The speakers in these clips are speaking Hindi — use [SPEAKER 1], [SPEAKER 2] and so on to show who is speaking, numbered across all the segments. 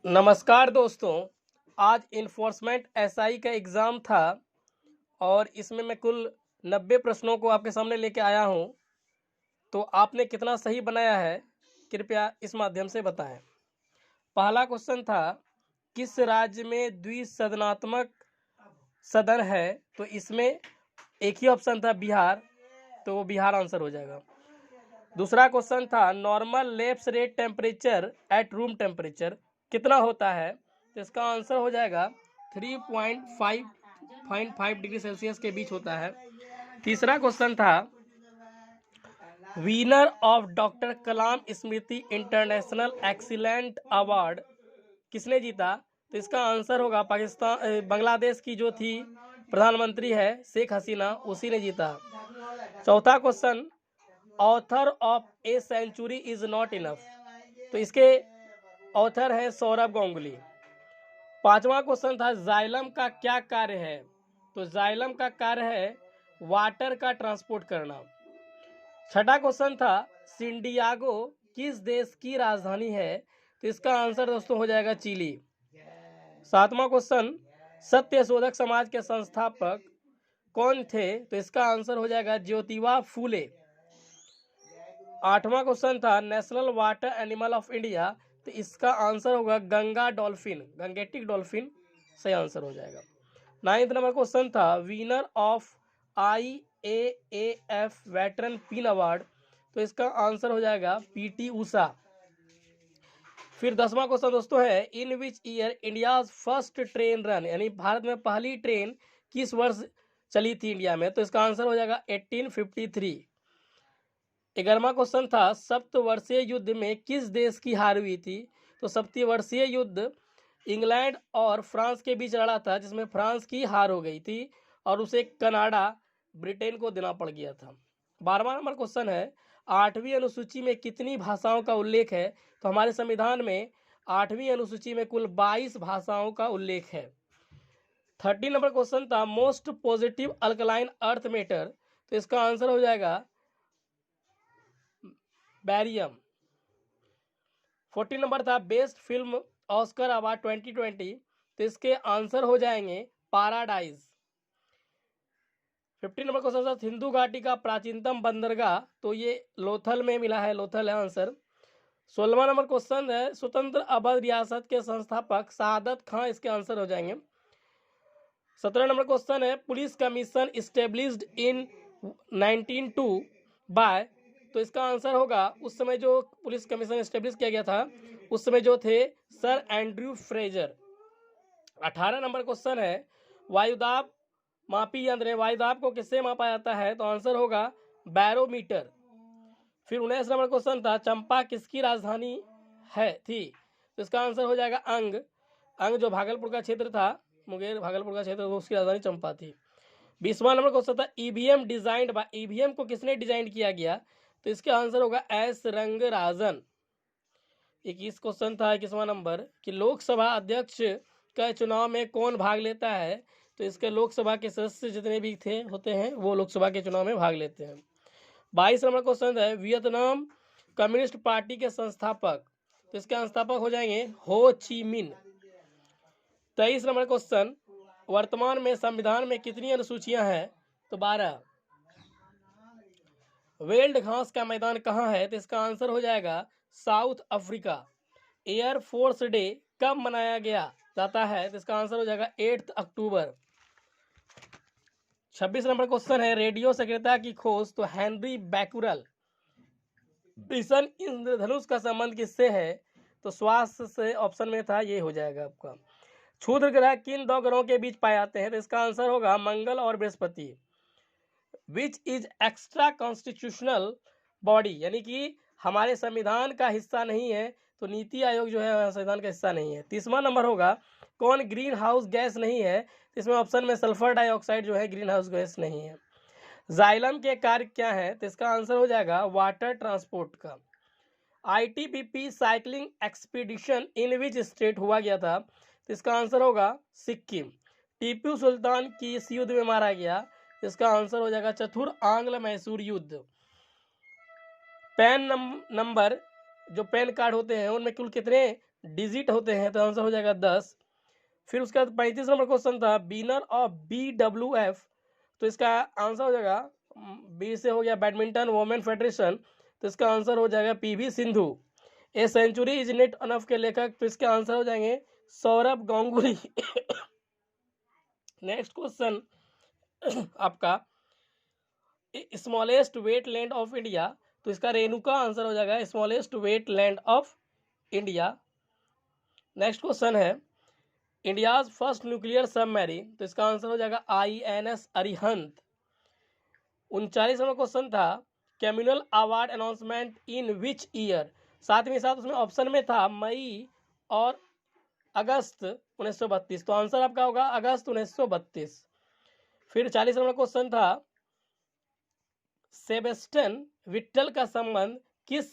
[SPEAKER 1] नमस्कार दोस्तों। आज इन्फोर्समेंट एसआई का एग्ज़ाम था और इसमें मैं कुल 90 प्रश्नों को आपके सामने लेके आया हूं। तो आपने कितना सही बनाया है कृपया इस माध्यम से बताएं। पहला क्वेश्चन था, किस राज्य में द्विसदनात्मक सदन है? तो इसमें एक ही ऑप्शन था बिहार, तो वो बिहार आंसर हो जाएगा। दूसरा क्वेश्चन था, normal lapse rate temperature at room temperature कितना होता है? तो इसका आंसर हो जाएगा 3.5 डिग्री सेल्सियस के बीच होता है। तीसरा क्वेश्चन था, winner of doctor Kalam Smriti international excellent award किसने जीता? तो इसका आंसर होगा बांग्लादेश की जो थी प्रधानमंत्री है शेख हसीना, उसी ने जीता। चौथा question, author of a century is not enough, तो इसके ऑथर है सौरभ गांगुली। पांचवा क्वेश्चन था, जाइलम का क्या कार्य है? तो जाइलम का कार्य है वाटर का ट्रांसपोर्ट करना। छठा क्वेश्चन था, सिंडियागो किस देश की राजधानी है? तो इसका आंसर दोस्तों हो जाएगा चिली। सातवां क्वेश्चन, सत्य शोधक समाज के संस्थापक कौन थे? तो इसका आंसर हो जाएगा ज्योतिबा फूले। आठवां क्वेश्चन था, national water animal of India, तो इसका आंसर होगा गंगा डॉल्फिन, गंगेटिक डॉल्फिन सही आंसर हो जाएगा। 9th नंबर क्वेश्चन था, winner of IAAF veteran pin award, तो इसका आंसर हो जाएगा PT उषा। फिर 10वां क्वेश्चन दोस्तों है, in which year India first train run, यानी भारत में पहली ट्रेन किस वर्ष चली थी इंडिया में? तो इसका आंसर हो जाएगा 1853। 11वां क्वेश्चन था, सप्तवर्षीय युद्ध में किस देश की हार हुई थी? तो सप्तवर्षीय युद्ध इंग्लैंड और फ्रांस के बीच लड़ा था, जिसमें फ्रांस की हार हो गई थी और उसे कनाडा ब्रिटेन को देना पड़ गया था। 12वां नंबर क्वेश्चन है, 8वीं अनुसूची में कितनी भाषाओं का उल्लेख है? तो हमारे संविधान में 8वीं अनुसूची में कुल 22 भाषाओं का उल्लेख है। 13 नंबर क्वेश्चन था, most positive alkaline earth metal, तो इसका आंसर हो जाएगा बैरियम। 14 नंबर था, बेस्ट फिल्म ऑस्कर अवार्ड 2020, तो इसके आंसर हो जाएंगे पैराडाइज। 15 नंबर क्वेश्चन था, सिंधु घाटी का प्राचीनतम बंदरगाह, तो ये लोथल में मिला है, लोथल है आंसर। 16वां नंबर क्वेश्चन है, स्वतंत्र अवध रियासत के संस्थापक शहादत खां, इसके आंसर हो जाएंगे। 17 नंबर क्वेश्चन है, police commission established in 1902 by, तो इसका आंसर होगा उस समय जो पुलिस कमीशन एस्टेब्लिश किया गया था उस समय जो थे sir Andrew Fraser. 18 number question है, वायुदाब मापी यंत्र है, वायुदाब को किससे मापा जाता है? तो आंसर होगा बैरोमीटर। फिर 19 नंबर क्वेश्चन था, चंपा किसकी राजधानी है थी? तो इसका आंसर हो जाएगा अंग। अंग जो भागलपुर का क्षेत्र था, मुंगेर भागलपुर का क्षेत्र, उसकी राजधानी चंपा थी। 20वां नंबर क्वेश्चन था, ईवीएम डिजाइंड बाय, ईवीएम को किसने डिजाइन किया गया? तो इसका आंसर होगा एस रंगराजन। 21 क्वेश्चन था 21वां नंबर, कि लोकसभा अध्यक्ष का चुनाव में कौन भाग लेता है? तो इसके लोकसभा के सदस्य जितने भी थे होते हैं वो लोकसभा के चुनाव में भाग लेते हैं। 22 नंबर क्वेश्चन है, वियतनाम कम्युनिस्ट पार्टी के संस्थापक, तो इसके संस्थापक हो जाएंगे हो ची मिन। 23 नंबर क्वेश्चन, वर्तमान में संविधान में कितनी अनुसूचियां हैं? तो 12। वेल्ड घास का मैदान कहाँ है? तो इसका आंसर हो जाएगा south Africa. Air force day कब मनाया गया जाता है? तो इसका आंसर हो जाएगा 8 अक्टूबर। 26 नंबर क्वेश्चन है, रेडियो सक्रियता की खोज, तो हेनरी बैकुरल। मिशन इंद्रधनुष का संबंध किससे है? तो स्वास्थ्य से ऑप्शन में था, ये हो जाएगा आपका। क्षुद्र ग्रह किन दो ग्रहों के बीच पाए जाते हैं? तो इसका आंसर होगा मंगल और Brihaspati. Which is extra constitutional body, यानी कि हमारे संविधान का हिस्सा नहीं है, तो नीति आयोग जो है संविधान का हिस्सा नहीं है। 30वां नंबर होगा, कौन ग्रीन हाउस गैस नहीं है? इसमें ऑप्शन में सल्फर डाइऑक्साइड जो है ग्रीन हाउस गैस नहीं है। जाइलम के कार्य क्या है? तो इसका आंसर हो जाएगा वाटर ट्रांसपोर्ट का। ITBP cycling expedition in which state हुआ गया था? तो इसका आंसर होगा सिक्किम। टीपू सुल्तान किस युद्ध में मारा गया? इसका आंसर हो जाएगा चतुर आंग्ल मैसूर युद्ध। पैन नंबर जो पैन कार्ड होते हैं उनमें कुल कितने डिजिट होते हैं? तो आंसर हो जाएगा 10। फिर उसके बाद 35 नंबर क्वेश्चन था, विनर ऑफ BWF, तो इसका आंसर हो जाएगा बी से हो गया बैडमिंटन वोमेन फेडरेशन, तो इसका आंसर हो जाएगा PV Sindhu. A century is not enough के लेखक, तो इसके आंसर हो जाएंगे सौरभ गांगुली। नेक्स्ट क्वेश्चन आपका, स्मॉलेस्ट वेटलैंड ऑफ इंडिया, तो इसका रेणुका आंसर हो जाएगा smallest wetland of India. Next question है, इंडियाज फर्स्ट न्यूक्लियर सबमरीन, तो इसका आंसर हो जाएगा INS अरिहंत। 39 नंबर क्वेश्चन था, communal award announcement in which year, साथ में साथ उसमें ऑप्शन में था मई और अगस्त 1932, तो आंसर आपका होगा अगस्त 1932। फिर 40 नंबर क्वेश्चन था, सेबेस्टियन विट्टल का संबंध किस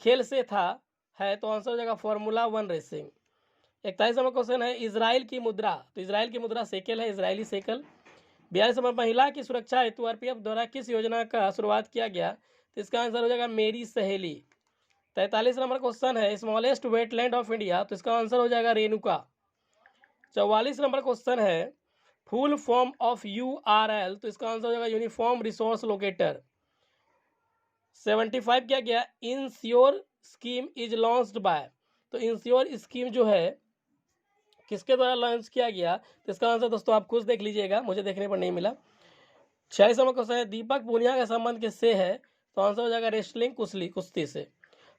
[SPEAKER 1] खेल से था है, तो आंसर हो जाएगा फॉर्मूला 1 रेसिंग। 41 नंबर क्वेश्चन है, इजराइल की मुद्रा, तो इजराइल की मुद्रा शेकेल है, इजरायली शेकल। 42 नंबर, महिला की सुरक्षा हेतु RPF द्वारा किस योजना का शुरुआत किया गया, तो इसका आंसर हो जाएगा मेरी सहेली। 43 नंबर क्वेश्चन है, स्मॉलेस्ट वेटलैंड ऑफ इंडिया, तो इसका आंसर हो जाएगा रेणुका। 44 नंबर क्वेश्चन है, फुल फॉर्म ऑफ URL, तो इसका आंसर हो जाएगा यूनिफॉर्म रिसोर्स लोकेटर। 75 क्या गया, ensure scheme is launched by, तो इंश्योर स्कीम जो है किसके द्वारा लॉन्च किया गया, तो इसका आंसर दोस्तों आप खुद देख लीजिएगा, मुझे देखने पर नहीं मिला। 46 नंबर क्वेश्चन है, दीपक पूनिया का संबंध किससे है, तो आंसर हो जाएगा रेसलिंग कुश्ती से।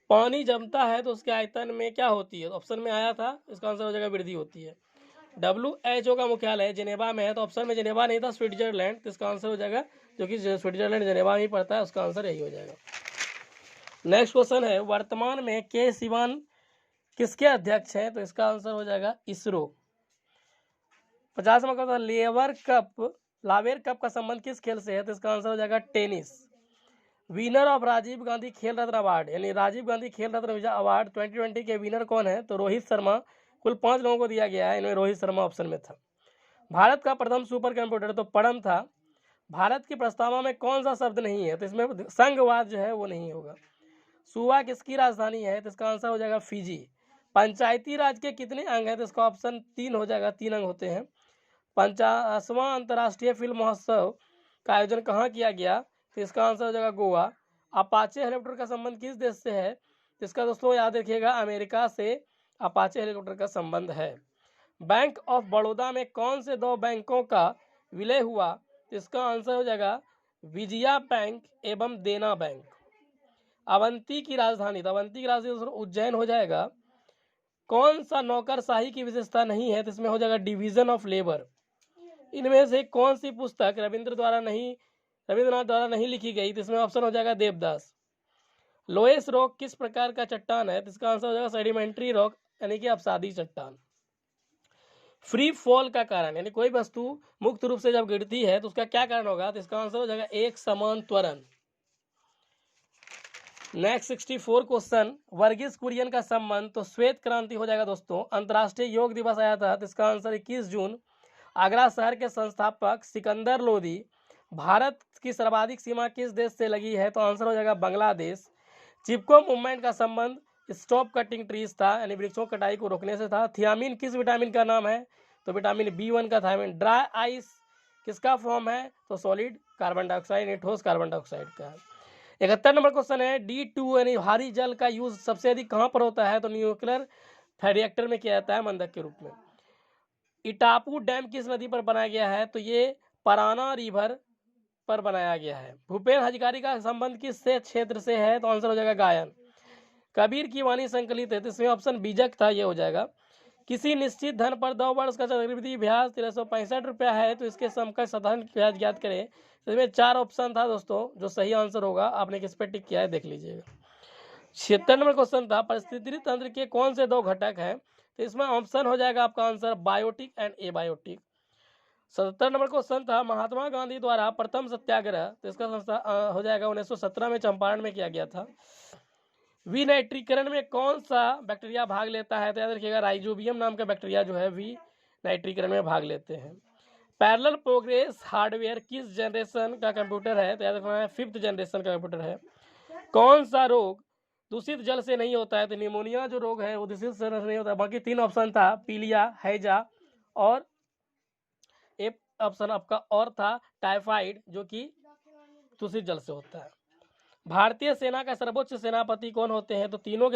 [SPEAKER 1] पानी जमता है तो उसके आयतन में क्या होती है, तो ऑप्शन में आया था, इसका आंसर हो जाएगा वृद्धि होती है। WHO का मुख्यालय जेनेवा में है, तो ऑप्शन में जेनेवा नहीं था, स्विट्जरलैंड, तो इसका आंसर हो जाएगा, जो कि स्विट्जरलैंड जेनेवा में ही पड़ता है, उसका आंसर यही हो जाएगा। नेक्स्ट क्वेश्चन है, वर्तमान में के सिवान किसके अध्यक्ष हैं, तो इसका आंसर हो जाएगा इसरो। 50 नंबर का लावेर कप का संबंध किस खेल से है, तो इसका आंसर हो जाएगा tennis. Winner of Rajiv Gandhi Khel Ratna award, यानी राजीव गांधी खेल रत्न अवार्ड 2020 के विनर कौन है, तो रोहित शर्मा। कुल 5 लोगों को दिया गया है, इनमें रोहित शर्मा ऑप्शन में था। भारत का प्रथम सुपर कंप्यूटर, तो परम था। भारत की प्रस्तावना में कौन सा शब्द नहीं है, तो इसमें संघवाद जो है वो नहीं होगा। सुवा किसकी राजधानी है, तो इसका आंसर हो जाएगा फिजी। पंचायती राज के कितने अंग हैं, तो इसका ऑप्शन 3 हो जाएगा, 3 अंग होते हैं। 50वां अंतर्राष्ट्रीय फिल्म महोत्सव का आयोजन कहाँ किया गया, तो इसका आंसर हो जाएगा गोवा। अपाचे हेलीकॉप्टर का संबंध किस देश से है, तो इसका दोस्तों याद रखिएगा अमेरिका से अपाचे हेलीकॉप्टर का संबंध है। बैंक ऑफ बड़ौदा में कौन से 2 बैंकों का विलय हुआ, तो इसका आंसर हो जाएगा विजया बैंक एवं देना बैंक। अवंती की राजधानी, तो अवंती की राजधानी उज्जैन हो जाएगा। कौन सा नौकरशाही की विशेषता नहीं है, तो इसमें हो जाएगा डिवीजन ऑफ लेबर। इनमें से कौन सी पुस्तक रविंद्रनाथ द्वारा नहीं लिखी गई, तो इसमें ऑप्शन हो जाएगा देवदास। लोएस रॉक किस प्रकार का चट्टान है, तो इसका आंसर हो जाएगा सेडिमेंट्री रॉक, यानी कि अपसादी चट्टान। फ्री फॉल का कारण, यानी कोई वस्तु मुक्त रूप से जब गिरती है तो उसका क्या कारण होगा, तो इसका आंसर हो जाएगा एक समान त्वरण। नेक्स्ट 64 क्वेश्चन, वर्गीज कुरियन का संबंध, तो श्वेत क्रांति हो जाएगा दोस्तों। अंतर्राष्ट्रीय योग दिवस आया था, तो इसका आंसर 21 जून। आगरा शहर के संस्थापक सिकंदर लोदी। भारत की सर्वाधिक सीमा किस देश से लगी है, तो आंसर हो जाएगा बांग्लादेश। चिपको मूवमेंट का संबंध स्टॉप कटिंग ट्रीज था, यानी वृक्षों कटाई को रोकने से था। थियामिन किस विटामिन का नाम है, तो विटामिन B1 का थायमिन। ड्राई आइस किसका फॉर्म है, तो सॉलिड कार्बन डाइऑक्साइड, ठोस कार्बन डाइऑक्साइड का है। 71 नंबर क्वेश्चन है, D2 यानी भारी जल का यूज सबसे अधिक कहाँ पर होता है, तो न्यूक्लियर रिएक्टर में किया जाता है मंदक के रूप में। इटापू डैम किस नदी पर बनाया गया है, तो ये पराना रिवर पर बनाया गया है। भूपेन हजारिका का संबंध किस से क्षेत्र से है, तो आंसर हो जाएगा गायन। कबीर की वाणी संकलित है, तो इसमें ऑप्शन बीजक था, ये हो जाएगा। किसी निश्चित धन पर 2 वर्ष का चक्रवृद्धि ब्याज 1365 रुपया है, तो इसके समकक्ष साधारण ब्याज ज्ञात करें, तो इसमें 4 ऑप्शन था दोस्तों, जो सही आंसर होगा आपने किस पे टिक किया है देख लीजिएगा। 76 नंबर क्वेश्चन था, पारिस्थितिकी तंत्र के कौन से 2 घटक हैं, तो इसमें ऑप्शन हो जाएगा आपका answer biotic and abiotic. 77 number question था, महात्मा गांधी द्वारा प्रथम सत्याग्रह, तो इसका हो जाएगा 1917 में चंपारण में किया गया था। विनाइट्रीकरण में कौन सा बैक्टीरिया भाग लेता है, तो याद रखिएगा राइजोबियम नाम का बैक्टीरिया जो है विनाइट्रीकरण में भाग लेते हैं। पैरेलल प्रोग्रेस हार्डवेयर किस जनरेशन का कंप्यूटर है, तो याद रखना है 5th जनरेशन का कंप्यूटर है। कौन सा रोग दूषित जल से नहीं होता है, तो निमोनिया जो रोग है वो दूषित जल से नहीं होता है। बाकी 3 ऑप्शन था, पीलिया, हैजा और एक ऑप्शन आपका और था टाइफाइड, जो कि दूषित जल से होता है। भारतीय सेना का सर्वोच्च सेनापति कौन होते हैं? तो तीनों के